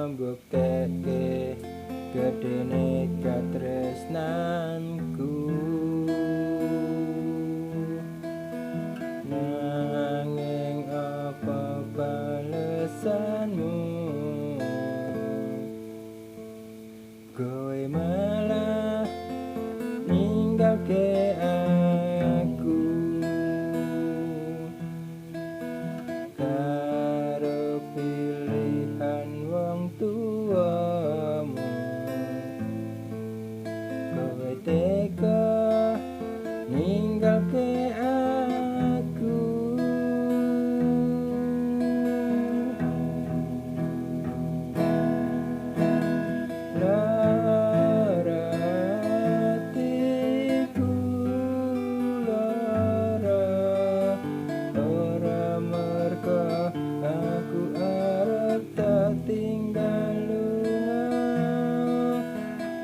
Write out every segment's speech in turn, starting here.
mbuktekke gedene katresnanku. Nanging apa balesanmu? Kowe malah ninggalke aku karo pilihan wong tuamu. Kowe tega ninggalke aku. Lara hatiku, lara, ora merga aku arep tak tinggal lunga.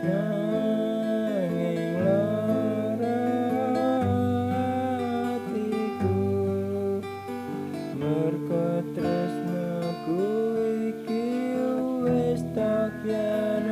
Nanging lara hatiku, merga tresnaku iki wis tak kira.